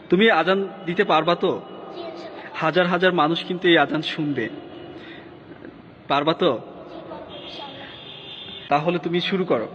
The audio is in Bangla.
তুমি আজান দিতে পারবা তো? জি ইনশাআল্লাহ। হাজার হাজার মানুষ কিন্তু এই আজান শুনবে, পারবা তো? জি পারবো ইনশাআল্লাহ। তাহলে তুমি শুরু করো।